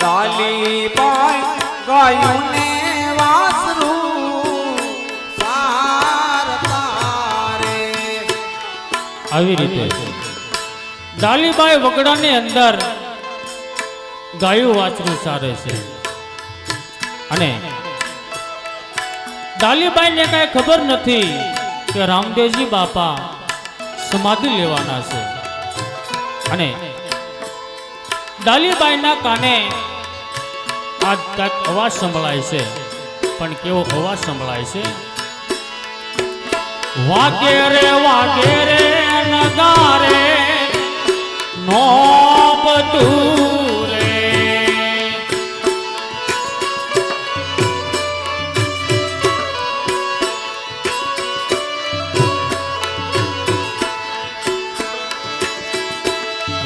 ડાલીબાઈ ગાયું ને વાસરું સારતા રે. આવી રીતે ડાલીબાઈ વગડાની અંદર ગાયું વાછરું સારે છે અને ડાલીબાઈને કઈ ખબર નથી કે રામદેવજી બાપા સમાધિ લેવાના છે અને ડાલીબાઈના કાને આજ કાંઈક અવાજ સંભળાય છે પણ કેવો અવાજ સંભળાય છે વાગે રે નગારે નોબતું રે.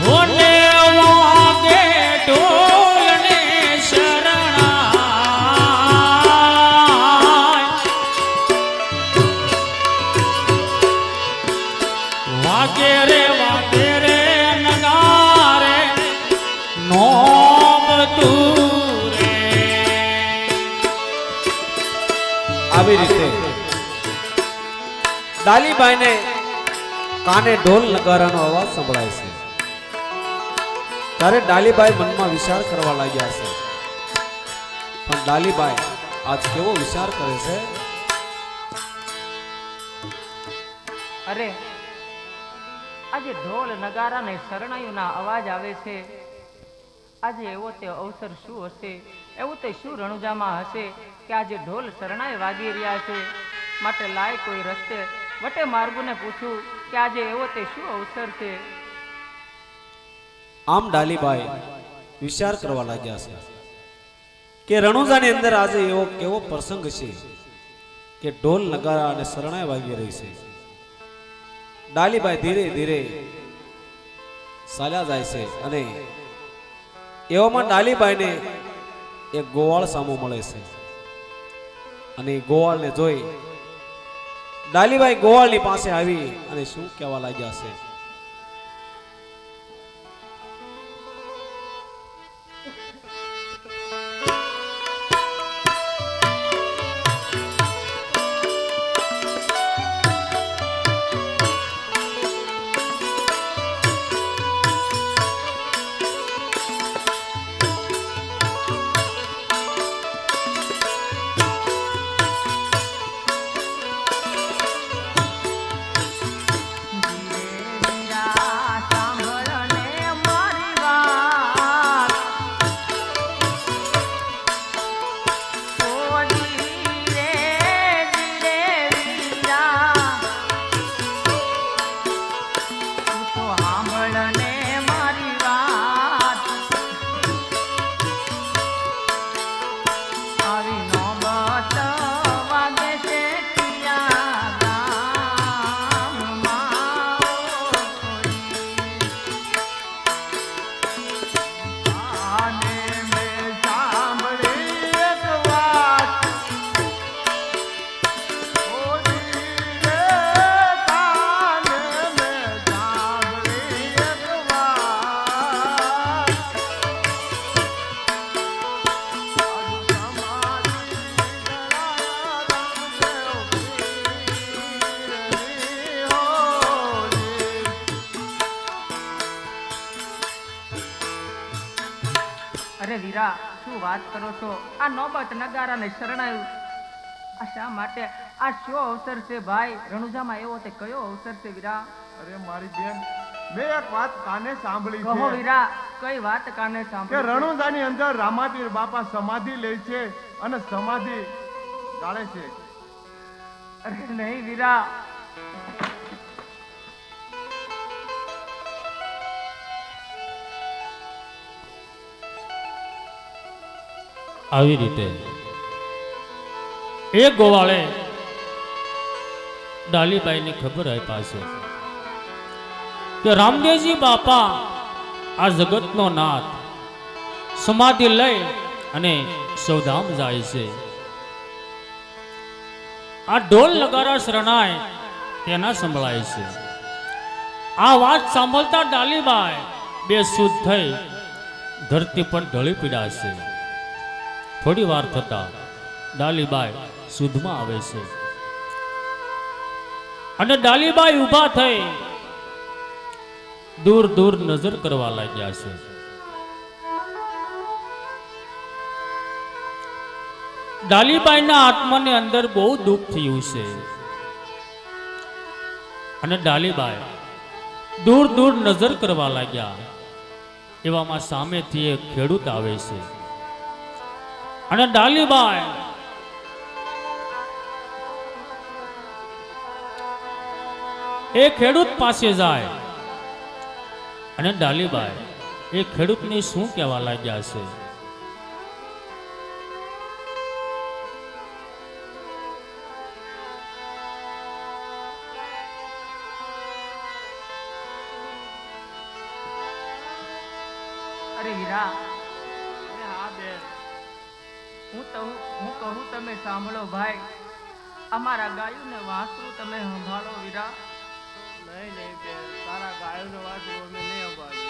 હોને વાગે ઢોલને શરણાય વાગે રે નગારે નોબતું રે. આવી રીતે ડાલીબાઈને કાને ઢોલ નગારાનો અવાજ સંભળાય છે ત્યારે ડાલીબાઈ મનમાં વિચાર કરવા લાગ્યા છે. પણ ડાલીબાઈ આજ કેવો વિચાર કરે છે. અરે આજે ઢોલ નગારા ને શરણાઈઓના અવાજ આવે છે. આજે એવો તે અવસર શું હશે, એવું તે શું રણુજામાં હશે કે આજે ઢોલ શરણાઈ વાગી રહ્યા છે. માટે લાય કોઈ રસ્તે વટે માર્ગોને પૂછું કે આજે એવો તે શું અવસર છે. આમ ડાલીબાઈ વિચાર કરવા લાગ્યા છે કે રણુજાની અંદર આજે એવો કેવો પ્રસંગ છે કે ઢોલ નગારા અને શરણાઈ વાગી રહી છે. ડાલીબાઈ ધીરે ધીરે ચાલ્યા જાય છે અને એવામાં ડાલીબાઈને એક ગોવાળ સામો મળે છે અને ગોવાળને જોઈ ડાલીબાઈ ગોવાળની પાસે આવી અને શું કહેવા લાગ્યા છે. અરે વીરા, શું વાત કરો છો? આ નોબત નગારા ને શરણાયું, આ શા માટે? આ શો અવસર છે ભાઈ? રણુજામાં એવો તે કયો અવસર છે વીરા? અરે મારી બેન, મેં એક વાત કાને સાંભળી કહો છે વીરા, કઈ વાત કાને કે સાંભળી? રણુજાની અંદર રામાપીર બાપા સમાધિ લે છે અને સમાધિ ગાળે છે. અરે નહીં વીરા, આવી રીતે એ ગોવાળે ડાલીબાઈને ખબર આપ્યા છે કે રામદેવજી બાપા આ જગતનો નાથ સમાધિ લઈ અને સૌધામ જાય છે. આ ઢોલ નગારા શરણાય તેના સંભળાય છે. આ વાત સાંભળતા ડાલીબાઈ બેસુધ થઈ ધરતી પણ ઢળી પીડાશે. થોડી વાર થતા ડાલીબાઈ સુધમાં આવે છે અને ડાલીબાઈ ઊભા થઈ દૂર દૂર નજર કરવા લાગ્યા છે. ડાલીબાઈના આત્માની અંદર બહુ દુઃખ થયું છે અને ડાલીબાઈ દૂર દૂર નજર કરવા લાગ્યા. એવામાં સામેથી એક ખેડૂત આવે છે અને ડાલીબાઈ એ ખેડૂત પાસે જાય અને ડાલીબાઈ એ ખેડૂતને શું કહેવા લાગ્યા છે. અરે વીરા, અરે હા બેન. હું કહું તમે સાંભળો ભાઈ. અમારા ગાયું ને વાંસરું તમે સંભાળો વીરા. નહીં નહીં બેન, તારા ગાયોનો વાંસળો અમે નહીં સંભાળીએ.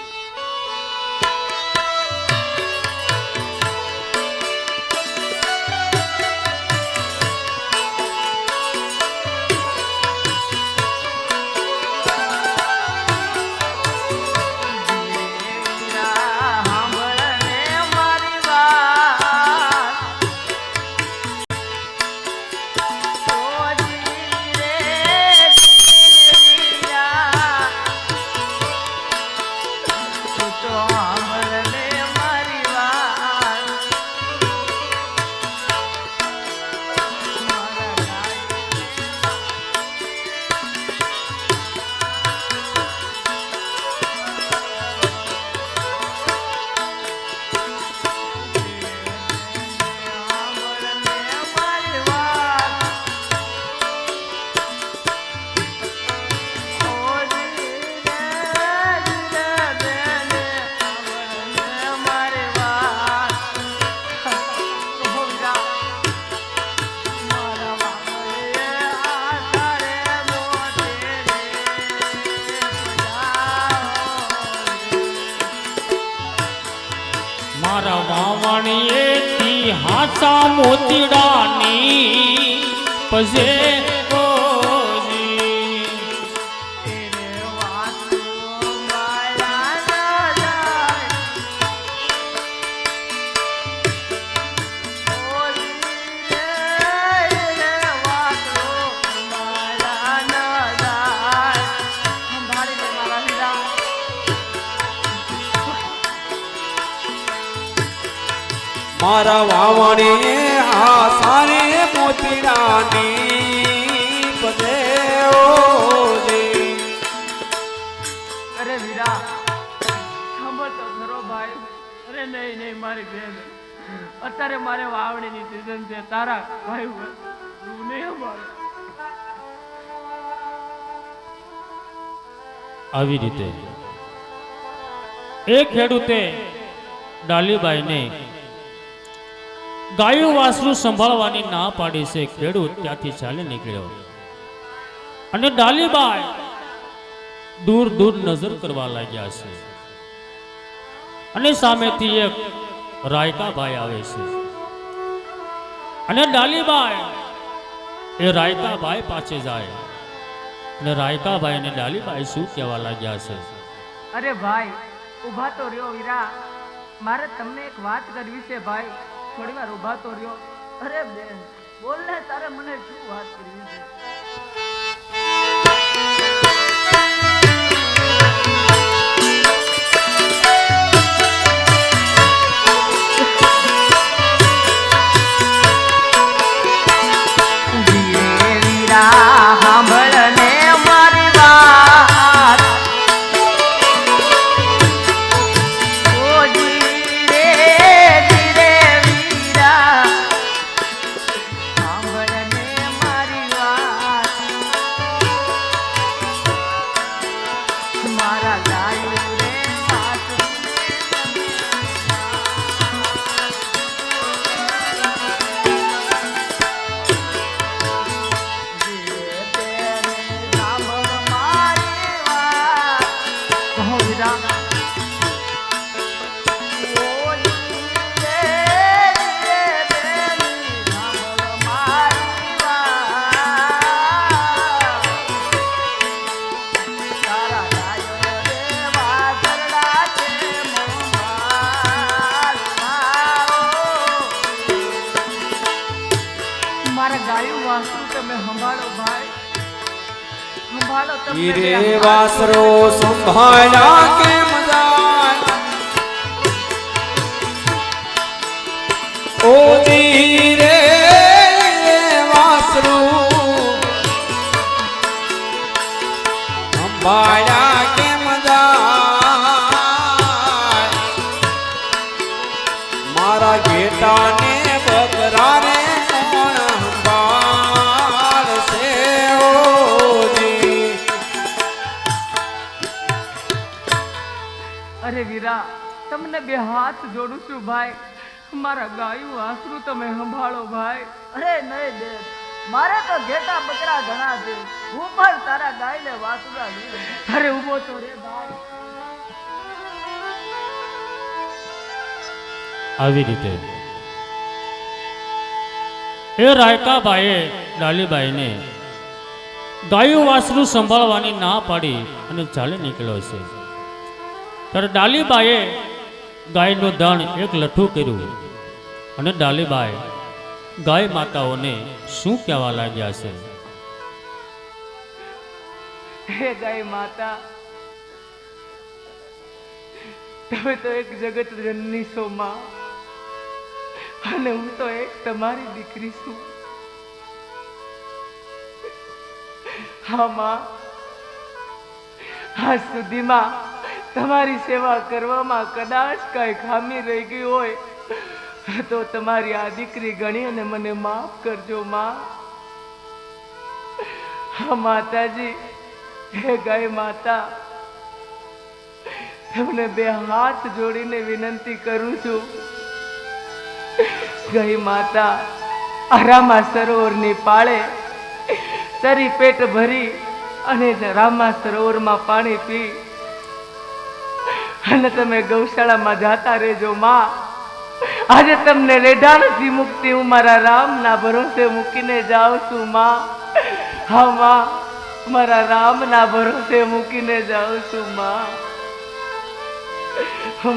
મારા વાવણીએથી હાચા મોતીડાની પજે ઓજી. મારા વાવણી આસારે મોતીડાની પદે ઓજી. અરે વીરા, સાંભળ તો ખરો ભાઈ. અરે નહીં નહીં મારી બેન, અત્યારે મારે વાવણીની સિઝન છે. તારા ભાઈ હું નહીં સંભાળે. આવી રીતે એ ખેડૂતે ડાલીબાઈને ગાયું વાસરું સંભાળવાની ના પાડી છે. ખેડૂત ત્યાંથી ચાલી નીકળ્યો અને ડાલીબાઈ દૂર દૂર નજર કરવા લાગ્યા છે અને સામેથી એક રાયકાભાઈ આવે છે અને ડાલીબાઈ એ રાયકાભાઈ પાસે જાય અને રાયકાભાઈ અને ડાલીબાઈ શું કહેવા લાગ્યા છે. અરે ભાઈ, ઊભા તો રહ્યો વીરા. મારે તમને એક વાત કરવી છે ભાઈ. થોડી વાર ઊભા તો રહ્યો. અરે બેન, બોલ ને, તારે મને શું વાત કરવી છે? તમે સંભાળો ભાઈ, સંભાળો. તમને રે બે હાથ વાસરો સંભાળ્યા કેમ જાય ઓ જી રે વાસરો સંભાળ્યા કેમ જાય મારા ઘેટાને બકરા રે કોણ સંભાળશે ઓજી. અરે વીરા, તમને બે હાથ જોડું છું ભાઈ, મારા ગાયું આશરું તમે સંભાળો ભાઈ. અરે નહીં બેન, મારે તો ઘેટા બકરા ઘણા છે, હું પણ તારા ગાયને વાસુડા લઈ. અરે ઊભો તો રે ભાઈ. આવી રીતે એ રાયકાબાઈએ ડાલીબાઈને ગાયું વાસરું સંભાળવાની ના પાડી અને ચાલી નીકળ્યો છે. ત્યારે ડાલીબાઈએ ગાયનું ધણ એક લઠ્ઠું કર્યું અને ડાલીબાઈ ગાય માતાઓને શું કહેવા લાગ્યા છે. હે ગાય માતા, તમે તો એક જગત જનની છો માં, અને હું તો એક તમારી દીકરી છું. હા માં, આજ સુધીમાં તમારી સેવા કરવામાં કદાચ કઈ ખામી રહી ગઈ હોય તો તમારી આ દીકરી ગણી અને મને માફ કરજો માં. હા માતાજી, હે ગાય માતા, તમને બે હાથ જોડીને વિનંતી કરું છું. ગાય માતા, આ રામા સરોવરની પાળે તરી પેટ ભરી અને રામા સરોવરમાં પાણી પી અને તમે ગૌશાળામાં જાતા રહેજો માં. આજે તમને રેઢા નથી મુક્તિ, હું મારા રામના ભરોસે મૂકીને જાઉં છું માં. હા માં, મારા રામના ભરોસે મૂકીને જાઉં છું માં.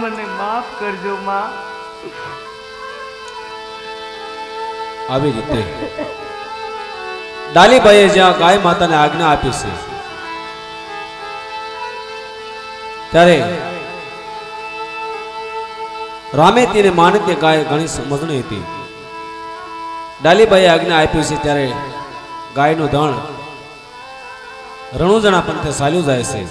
મને માફ કરજો માં. આવી રીતે ડાલીબાઈએ જ્યાં ગાય માતાને આજ્ઞા આપી છે ત્યારે રામેતી અને માનતી ગાય ઘણી સમજણી હતી. ડાલીબાઈએ આજ્ઞા આપી છે ત્યારે ગાયનું ધણ રણુજણા પંથે ચાલ્યું જાય છે.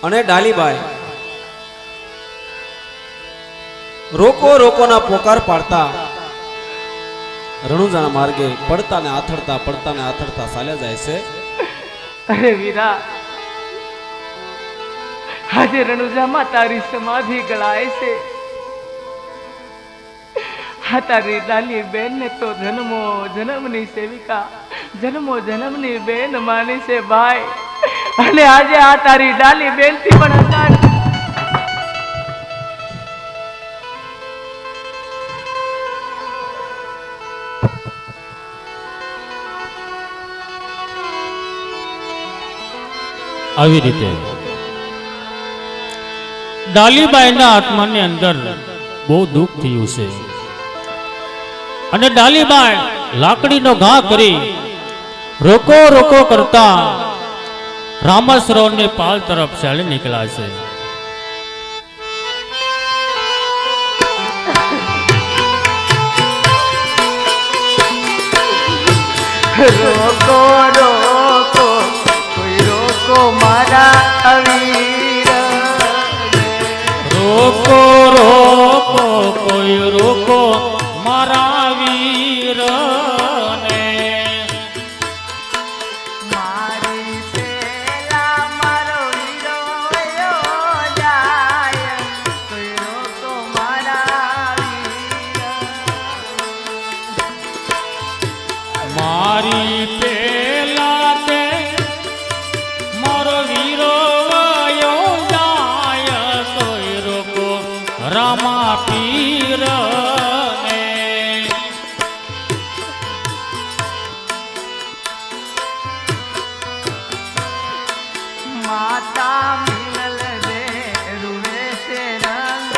અને ડાલીબાઈ રોકો રોકોના પોકાર પાડતા રણુજાના માર્ગે પડતા ને આથડતા ચાલ્યા જાય છે. અરે વીરા, આજે રણુજામાં તારી સમાધિ ગળાય છે. આ તારી ડાલી બેન ને તો જન્મો જન્મની સેવિકા, જન્મો જન્મની બેન માની છે ભાઈ. અને આજે આ તારી ડાલી બેન થી પણ અજાણ આવી રીતે ડાલીબાઈના આત્માની અંદર બહુ દુઃખ થયું છે અને ડાલીબાઈ લાકડીનો ઘા કરી રોકો રોકો કરતા રામસરોવરની પાલ તરફ ચાલી નીકળ્યા છે. રોકો રોકો કોઈ રોકો મારા વીર, રોકો રોકો કોઈ રોકો મારા વીર ને. મારી પેલા મારો વીરો વયો જાય, કોઈ રોકો મારા વીર. મારી પેલા તે મારો વીરો વયો જાય, કોઈ રોકો રામા પીર ને. માતા મિલલ દે રૂવે છે રંગ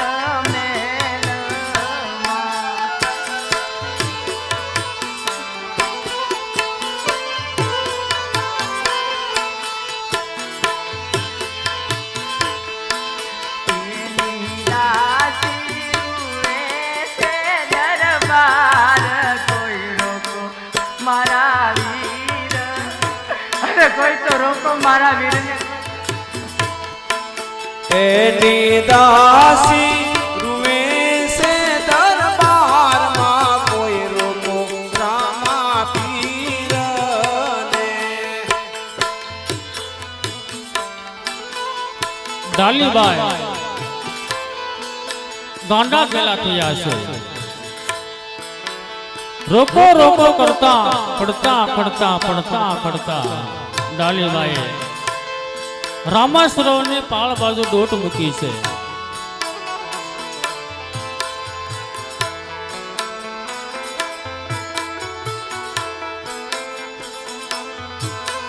રોકો મારા વીરને. એની દાસી રૂવે છે દરબારમાં કોઈ રોકો રામા પીરને. ડાલીબાઈ ગાંડા પેલા થયા છે. રોકો રોકો કરતા પડતા પડતા પડતા પડતા ડાલીબાઈએ રામાસરોવરની પાળ બાજુ દોટ મૂકી છે.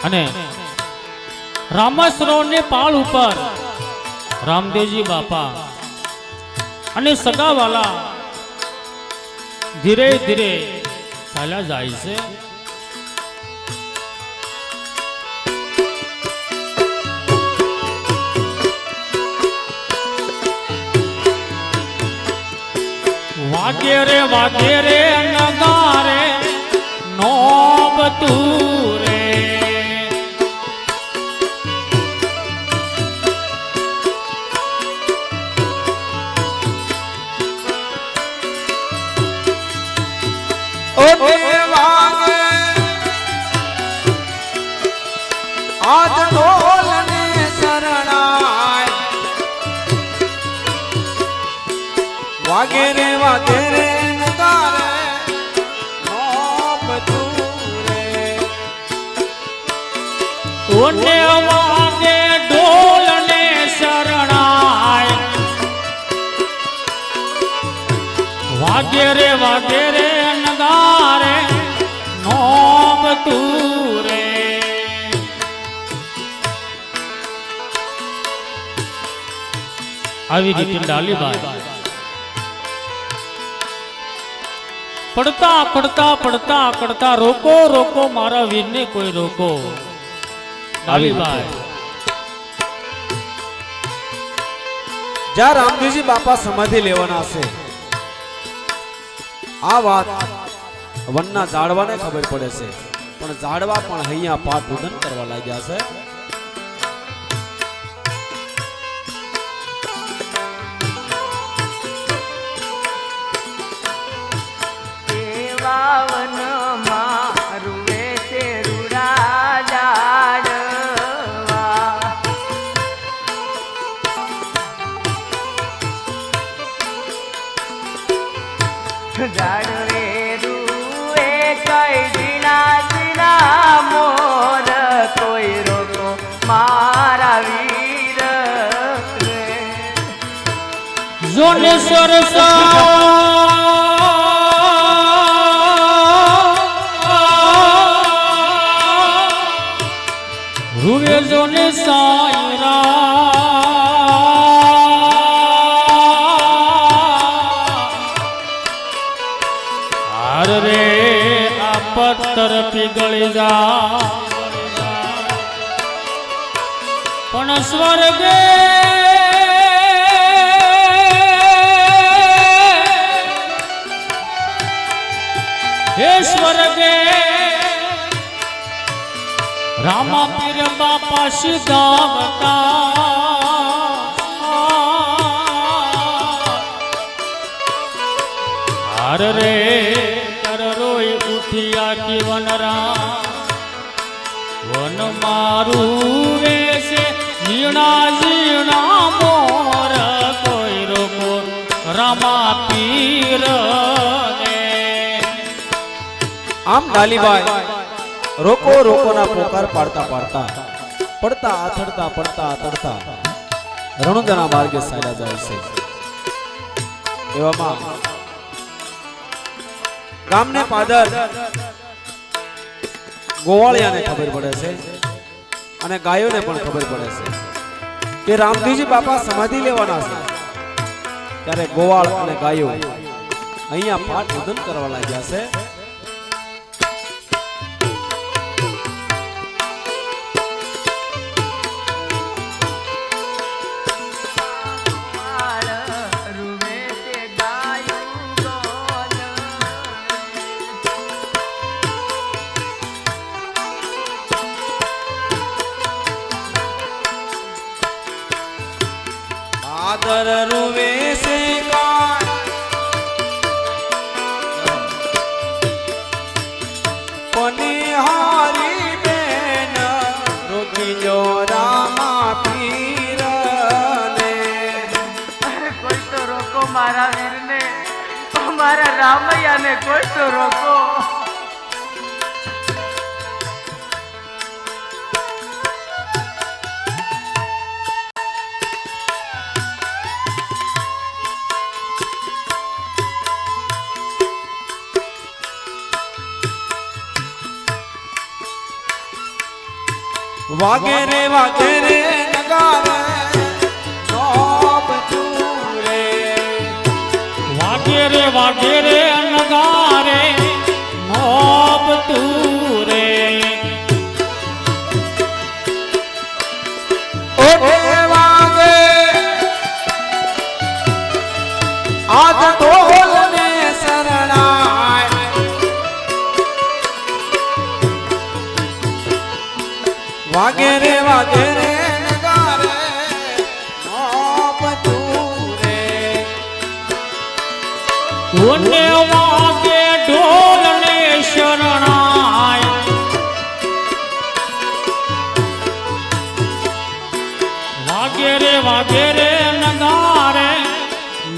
અને રામાસરોવરની પાળ ઉપર રામદેવજી બાપા અને સગાવાલા ધીરે ધીરે ચાલ્યા જાય છે. વાગે રે નગારે નોબતું રે. આજ ઢોલ ને શરણાય વાગે રે નગારે નોબતું રે. ઓને વાગે ઢોલ ને શરણાય વાગે રે નગારે નોબતું રે. આવી રીતે ડાલીબાઈ પડતા પડતા પડતા પડતા રોકો રોકો મારા વીરને કોઈ રોકો. ડાલીબાઈ જ્યાં રામદેવજી બાપા સમાધિ લેવાના છે આ વાત વનના ઝાડવાને ખબર પડે છે, પણ ઝાડવા પણ અહીંયા પાઠ ઉદન કરવા લાગ્યા છે. વનમાં રૂવે છે રૂડા ઝાડવા. ઝાડવે રૂવે કઈ ઝીણા ઝીણા મોર કોઈ રોકો મારા વીર રે. જોને સરસા રૂવે જોને સાયરા હાર રે આ પથ્થર પીગળી જા પણ સ્વર્ગે હે સ્વર્ગે રામા પીર બાપા સિદ્ધાવતા હાર રે કર રોઈ ઉઠિયા કી વનરા વન મારું વેશે ઝીણા ઝીણા મોર કોઈ રોકો રામા પીર ને. આમ ડાલીબાઈ રોકો રોકોના પોકાર પાડતા પાડતા પડતા આથડતા પડતા આથડતા રણુદાના માર્ગે ચાલ્યા જાય છે. એવામાં ગામને પાદર ગોવાળિયાને ખબર પડે છે અને ગાયોને પણ ખબર પડે છે કે રામદેવજી બાપા સમાધિ લેવાના છે. ત્યારે ગોવાળ અને ગાયો અહીંયા પાઠ ઉદન કરવા લાગ્યા છે. અમર રૂવે સે કાય પનિહારી બેન રોકી જો રામા પીરને અરે કોઈ તો રોકો મારા વીરને, મારા રામૈયાને કોઈ તો રોકો. વાગે રે નગારે નોબ ચૂરે વાગે રે નગારે નોબ તુરે ઓટે વાગે આજ ઢોલ ને શરણાય વાગે રે નગારે નોબ ચૂરે ઓને વાગે ઢોલ ને શરણાય વાગે રે નગારે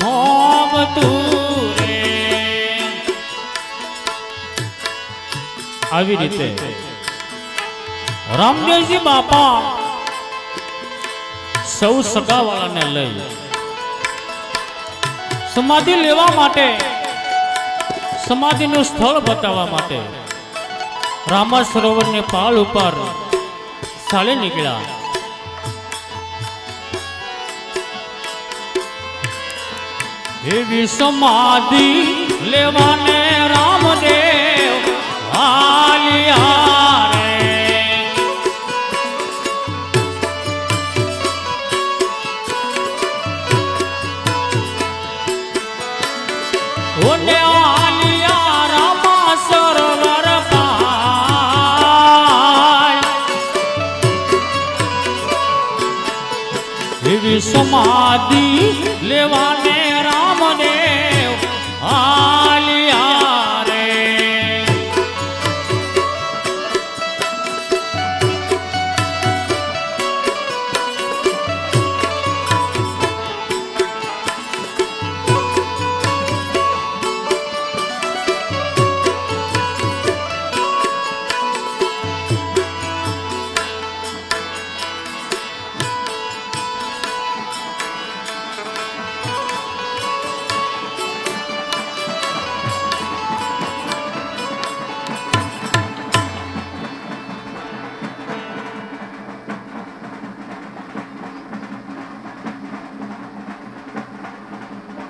નોબ તુરે. આવી રીતે રામદેવજી બાપા સૌ સગાવાળાને લઈ સમાધિ લેવા માટે, સમાધિનું સ્થળ બતાવવા માટે રામા સરોવરની પાળ ઉપર ચાલી નીકળ્યા. એવી સમાધિ લેવાને રામદેવ આલિયા રે. ઓને આલિયા રામા સરોવર પાય એવી સમાધિ લેવાને રામદેવ આલિયા રે.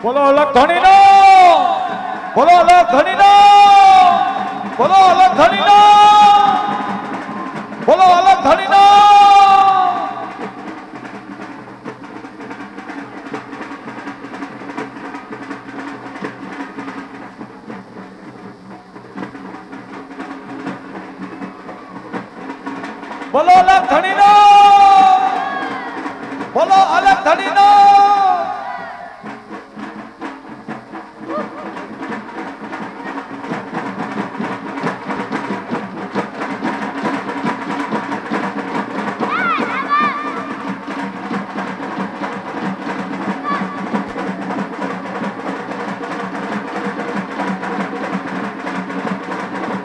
બોલો અલગ ધણીનો, બોલો અલગ ધણીનો, બોલો અલગ ધણીનો, બોલો અલગ ધણીનો. બોલો અલગ ધણીનો, બોલો અલગ ધણીનો.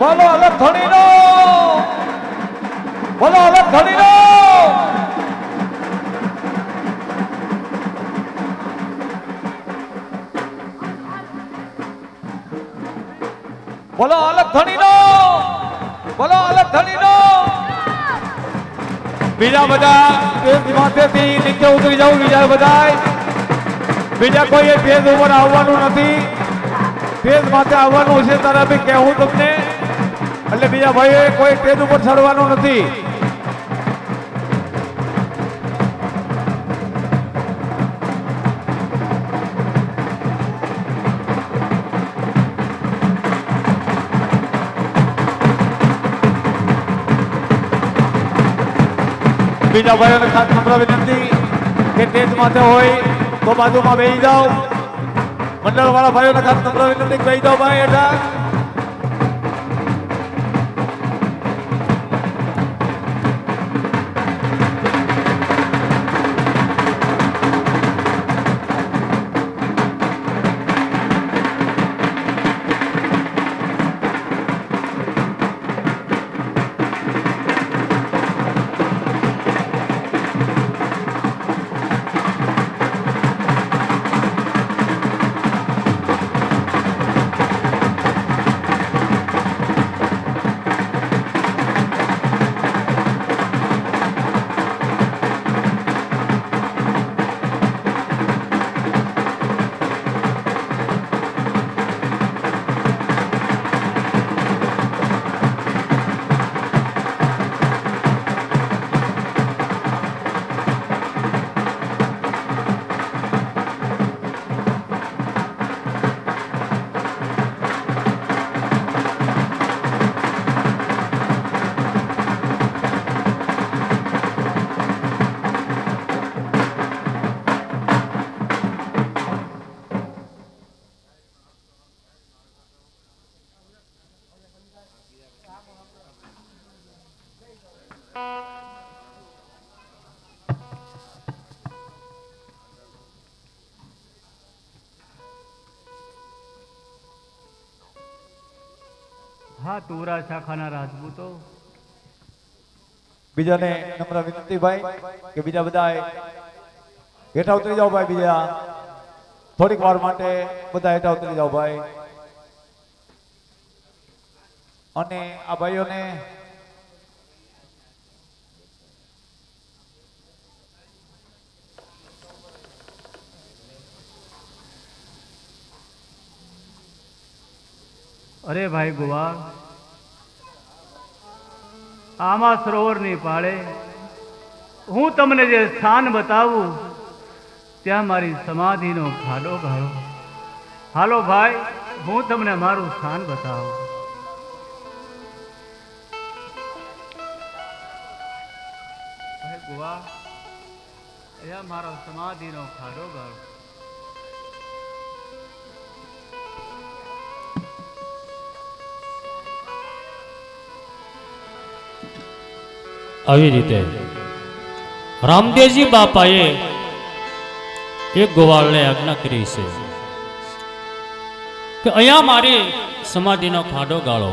બોલો અલગ ધણીનો, બોલો અલગ ધણીનો. બોલો અલગ ધણીનો, બોલો અલગ ધણીનો. બીજા બધા માથેથી નીચે ઉતરી જવું, બીજા બધા બીજા કોઈ ભેદ ઉપર આવવાનું નથી. ભેદ માથે આવવાનું છે તારા બી કહેવું તમને, એટલે બીજા ભાઈઓએ કોઈ સ્ટેજ ઉપર ચડવાનું નથી. બીજા ભાઈઓને ખાસ નમ્ર વિનંતી કે સ્ટેજ માથે હોય તો બાજુમાં બેસી જાઓ. મંડળ વાળા ભાઈઓને ખાસ નમ્ર વિનંતી બેસી જાઓ ભાઈ હેઠા. હા તુરા શાખાના રાજપૂતો બીજાને નમ્ર વિનંતી ભાઈ કે બીજા બધા હેઠા ઉતરી જાઓ ભાઈ. બીજા થોડીક વાર માટે બધા હેઠા ઉતરી જાઓ ભાઈ. અને આ ભાઈઓને અરે ભાઈ ગોવાળ, આમાં સરોવરની પાળે હું તમને જે સ્થાન બતાવું ત્યાં મારી સમાધિનો ખાડો ગાળો. હાલો ભાઈ, હું તમને મારું સ્થાન બતાવું. ભાઈ ગોવાળ, અહીંયા મારો સમાધિનો ખાડો ગાળો. આવી રીતે રામદેવજી બાપાએ એક ગોવાળને આજ્ઞા કરી છે કે અહીંયા મારી સમાધિનો ખાડો ગાળો.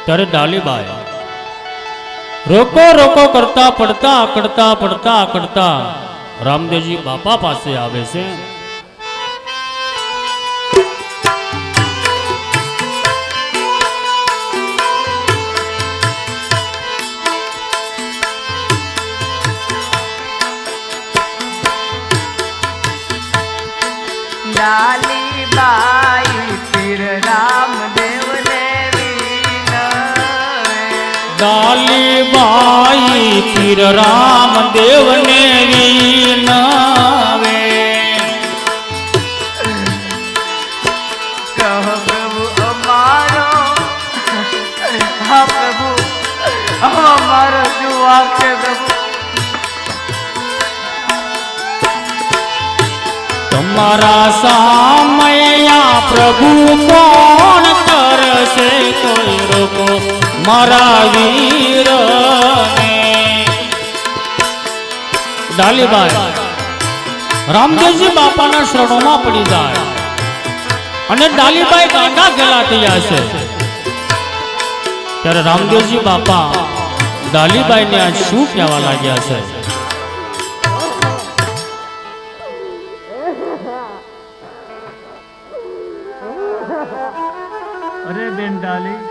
ત્યારે ડાલીબાઈ રોકો રોકો કરતા પડતા રામદેવજી બાપા પાસે આવે છે. ડાલીબાઈ પીર રામદેવને વિનવે. ડાલીબાઈ પીર રામદેવને વિનવે. કહો પ્રભુ અમારો, હા પ્રભુ અમારો શું વાંક છે પ્રભુ? તમારા સામયા પ્રભુ કોણ કરશે? કોઈ રોકો મારા વીરને. ડાલીબાઈ રામદેવજી બાપાના શરણોમાં પડી જાય અને ડાલીબાઈ ગાંડા ગેલા થયા છે. ત્યારે રામદેવજી બાપા ડાલીબાઈને આ શું કહેવા લાગ્યા છે? અરે બેન ડાલી,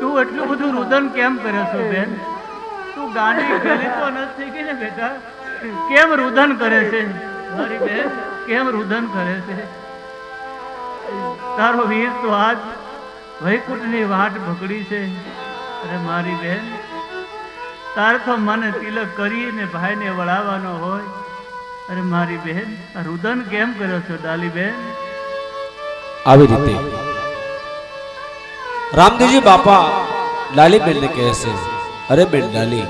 તું એટલું બધું રુદન કેમ કરે છો બેન? તું ગાંડી ગયેલી તો નથી કે ને બેટા? કેમ રુદન કરે છે મારી બેન? કેમ રુદન કરે છે? તારો વીર તો આજ વૈકુંઠની વાટ પકડી છે. અરે મારી બેન, તારે તો મને તિલક કરીને ભાઈને વળાવવાનો હોય. અરે મારી બેન, આ રુદન કેમ કર્યો છો ડાલી બેન? આવી રીતે રામદેવજી બાપા ડાલીબેનને કહે છે, અરે બેન ડાલી,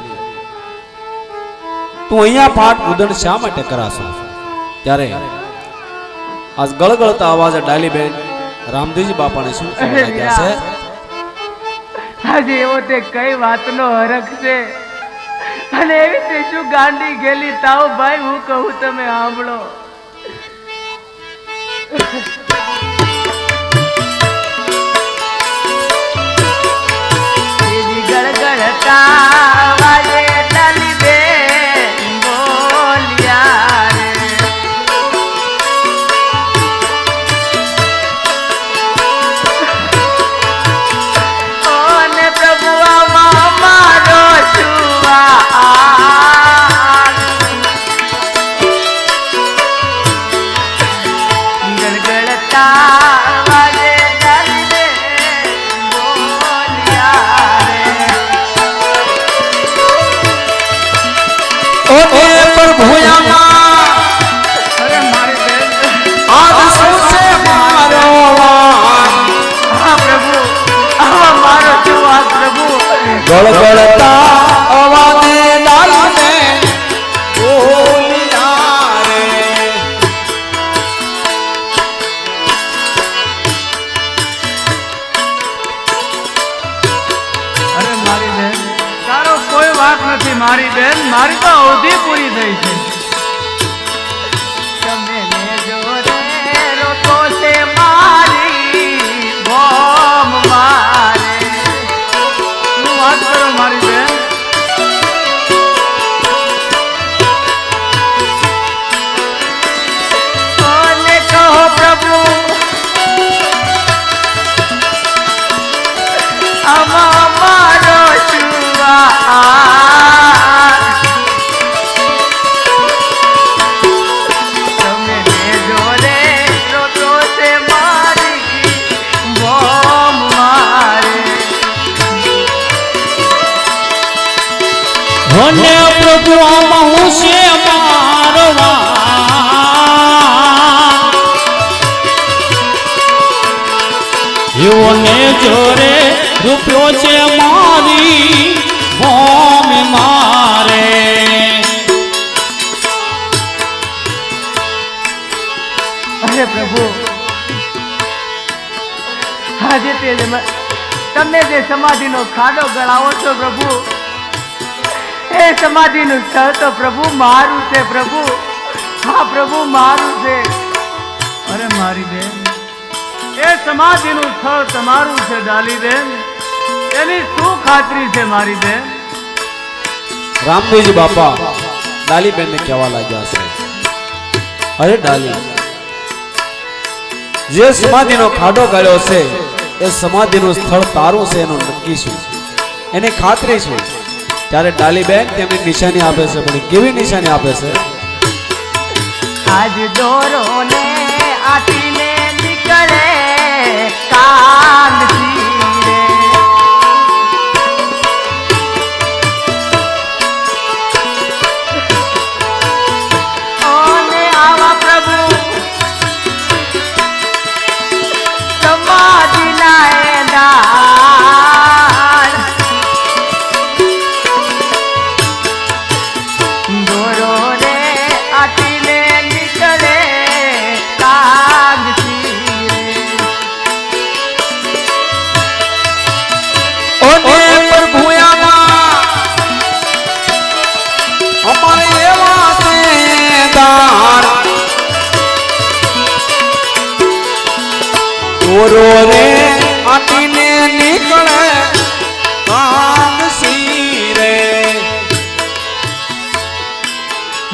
તું અહીંયા પાઠ ઉદણ શા માટે કરાશો? ત્યારે આજ ગળગળતા અવાજે ડાલીબેન રામદેવજી બાપાને શું કહેવા લાગ્યા છે? આજે એવો તે કઈ વાતનો હરખ છે અને એવી તે શું ગાંડી ગેલી તાવ ભાઈ હું કહું તમે સાંભળો. ગળગળતા વાજે ડાલીબેન બોલ્યા રે. ઓને પ્રભુ આમાં મારો છુવા ગળગળતા વાજે ડાલીબેન બોલ્યા રે. ઓને પ્રભુયામાં અરે મારી બેન આજ શું છે મારો વાન? હા પ્રભુ આવા મારો છુવા પ્રભુ. ગળગળતા અવાજે ડાલીબેન બોલ્યા રે. અરે મારી બેન તારો કોઈ વાંક નથી મારી બેન, મારી તો અવધિ પૂરી થઈ છે. તમે લેજો રે રોતો છે મારી બોમ મારે. શું વાત કરો મારી બેન? કોને કહો પ્રભુ આમાં મારો છુવા. તમે લેજો રે રોતો છે મારી બોમ મારે. હોને પ્રભુ આમાં હું છે મારો વાન. એવોને જોરે રૂપિયો છે મારી મોમ મારે. અરે પ્રભુ આજે તમે જે સમાધિનો ખાડો ગળાવો છો પ્રભુ, એ સમાધિનું સ્થળ તો પ્રભુ મારું છે પ્રભુ. હા પ્રભુ મારું છે. અરે મારી બેન એ સમાધિનું સ્થળ તમારું છે ડાલીબેન, એની શું ખાતરી છે મારી બેન? રામદેવજી બાપા ડાલીબેનને કહેવા લાગ્યા છે, અરે ડાલી, જે સમાધિનો ખાડો ગાળ્યો છે એ સમાધિનું સ્થળ તારું છે એનું નક્કી શું, એની ખાતરી શું? ત્યારે ડાલીબેન તેમની નિશાની આપે છે, પણ કેવી નિશાની આપે છે? આજ દોરો ને આટીને નીકળે કાનથી રે. ઓને આવા પ્રભુ સમાધિના એદાન દોરો રે આટીને નીકળે કાગથી રે. ઓને પ્રભુયામાં અમારે એવા છે દાન, દોરો રે આટીને નીકળે કાનસી રે.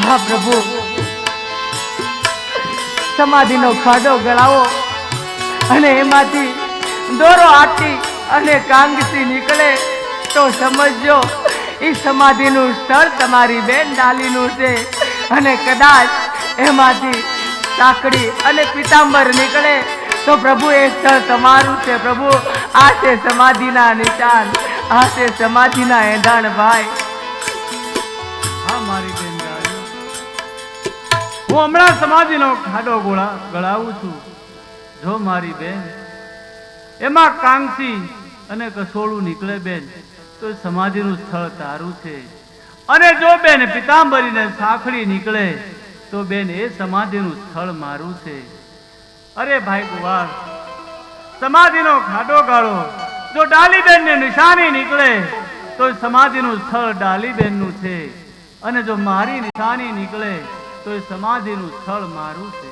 હા પ્રભુ સમાધિનો ખાડો ગળાવો અને એમાંથી દોરો આટી અને કાંગસી નીકળે તો સમજજો એ સમાધિનું સ્થળ તમારી બેન ડાલીનું છે. અને કદાચ એમાંથી સાંકડી અને પીતાંબર નીકળે તો પ્રભુ એ સ્થળ તમારું છે પ્રભુ. આ છે સમાધિના નિશાન, આ છે સમાધિના એંધાણ ભાઈ. હા મારી બેન ડાલી, હું હમણાં સમાધિનો ખાડો ગળાવું છું. જો મારી બેન એમાં કાંસી અને કસોળું નીકળે બેન તો સમાધિનું સ્થળ તારું છે. અને જો બેન પિતાંબરીને સાંકળી નીકળે તો બેન એ સમાધિનું સ્થળ મારું છે. અરે ભાઈ કુંવર, સમાધિનો ખાડો ગાળો, જો ડાલીબેન ને નિશાની નીકળે તો સમાધિનું સ્થળ ડાલીબેનનું છે, અને જો મારી નિશાની નીકળે તો એ સમાધિનું સ્થળ મારું છે.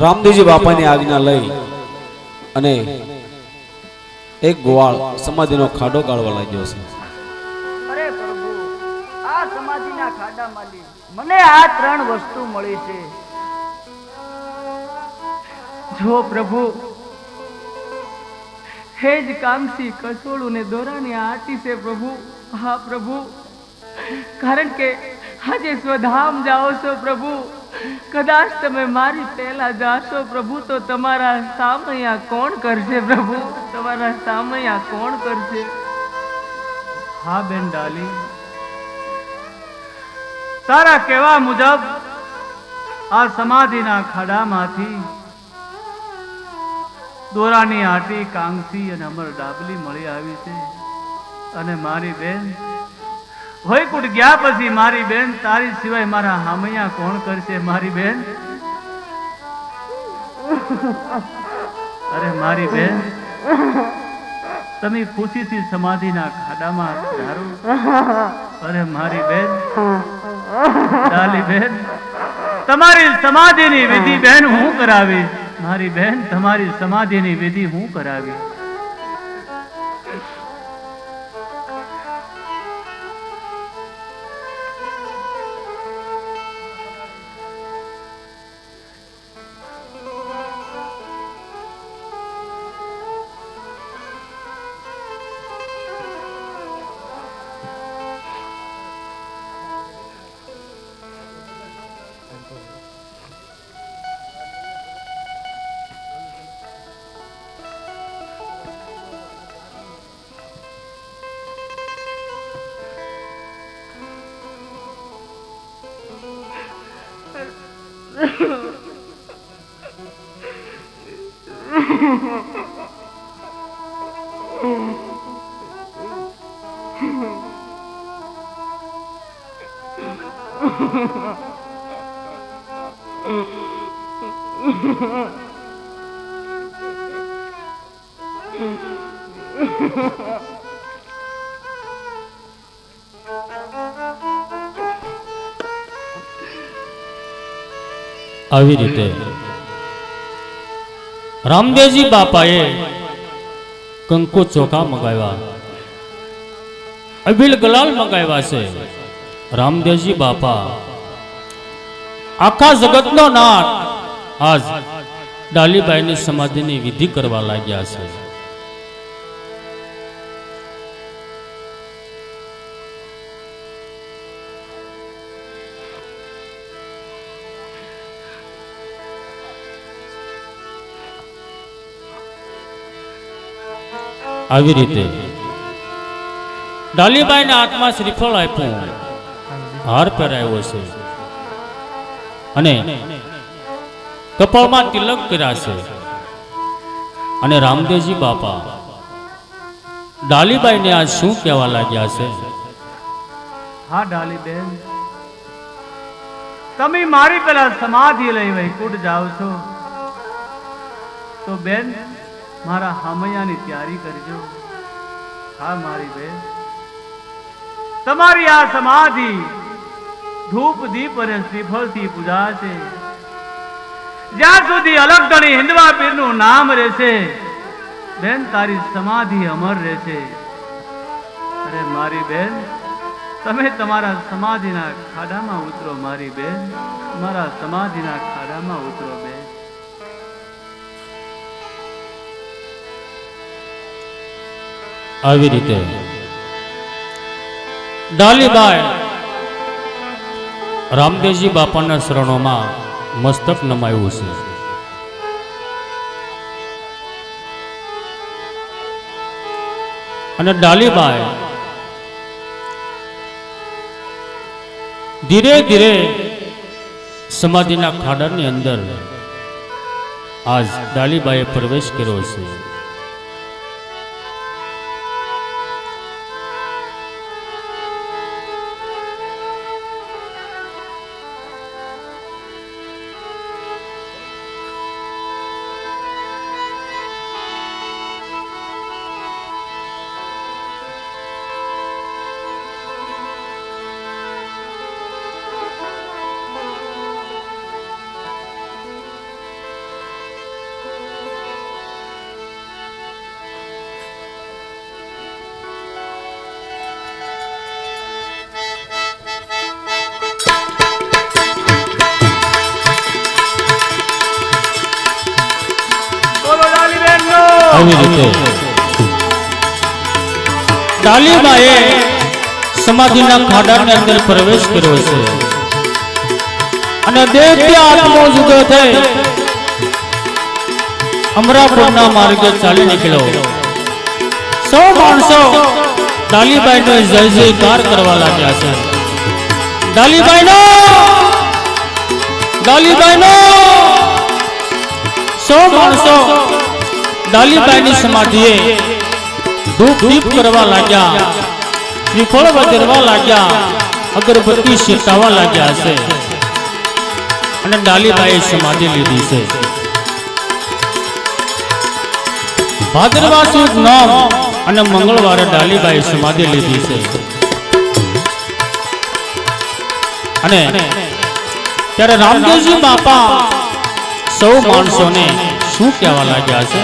રામદેવજી બાપાની આજ્ઞા લઈ અને એક ગોવાળ સમાધિનો ખાડો ગાળવા લાગ્યો છે. અરે પ્રભુ, આ સમાધિના ખાડામાંથી મને આ 3 વસ્તુ મળી છે. જો પ્રભુ, હે જ કામસી કસોળું ને દોરાની આટી છે પ્રભુ. હા પ્રભુ, કારણ કે આજે સ્વધામ જાઓ છો પ્રભુ, કદાચ તમે મારી પહેલા જાશો પ્રભુ તો તમારા સામૈયા કોણ કરશે પ્રભુ? તમારા સામૈયા કોણ કરશે? હા બેન ડાલી, તારા કહેવા મુજબ આ સમાધિના ખાડામાંથી દોરાની આટી, કાંગસી અને અમર ડાબલી મળી આવી છે. અને મારી બેન વૈકુંઠ ગયા પછી મારી બેન તારી સિવાય મારા હામૈયા કોણ કરશે? મારી બેન, અરે મારી બેન, તમે ખુશીથી સમાધિના ખાડામાં ધારો. અરે મારી બેન ડાલી બેન, તમારી સમાધિની વિધિ બેન હું કરાવીશ. મારી બેન, તમારી સમાધિની વિધિ હું કરાવીશ. આવી રીતે રામદેવજી બાપાએ કંકુ ચોખા મંગાવ્યા, અબીલ ગલાલ મંગાવ્યા છે. રામદેવજી બાપા આખા જગતનો નાથ આજ ડાલીબાઈની સમાધિની વિધિ કરવા લાગ્યા છે. આવી રીતે ડાલીબાઈને હાથમાં શ્રીફળ આપ્યું, હાર પહેરાવ્યો છે અને કપાળમાં તિલક કર્યા છે. અને રામદેવજી બાપા ડાલીબાઈને આજ શું કહેવા લાગ્યા છે? હા ડાલી બેન, તમે મારી પેલા સમાધિ લઈ વૈકુંઠ જાઓ છો તો બેન મારા હામૈયાની તૈયારી કરજો. હા મારી બેન, તમારી આ સમાધિ ધૂપ દીપ અને શ્રીફળથી પૂજાશે. જ્યાં સુધી અલગધણી હિંદવા પીરનું નામ રહેશે બેન, તારી સમાધિ અમર રહેશે. અરે મારી બેન, તમે તમારા સમાધિના ખાડામાં ઉતરો. મારી બેન, મારા સમાધિના ખાડામાં ઉતરો બેન. આવી રીતે ડાલીબાઈ રામદેવજી બાપાના શરણોમાં મસ્તક નમાયું છે. અને ડાલીબાઈ ધીરે ધીરે સમાધિના ખાડાની અંદર આજ ડાલીબાઈએ પ્રવેશ કર્યો છે. આવી રીતે ડાલીબાઈએ સમાધિના ખાડાની અંદર પ્રવેશ કર્યો છે અને દેહથી આત્મો જુદો થઈ અમરાપુરના માર્ગે ચાલી નીકળ્યો. સૌ માણસો ડાલીબાઈનો જય જયકાર કરવા લાગ્યા છે. ડાલીબાઈનો સૌ માણસો ડાલીબાઈની સમાધિએ ધૂપ દીપ કરવા લાગ્યા, શ્રીફળ વધેરવા લાગ્યા, અગરબત્તી શેકાવા લાગ્યા છે અને ડાલીબાઈએ સમાધિ લીધી છે. ભાદરવા સુદ નોમ અને મંગળવારે ડાલીબાઈએ સમાધિ લીધી છે. અને ત્યારે રામદેવજી બાપા સૌ માણસોને શું કહેવા લાગ્યા છે?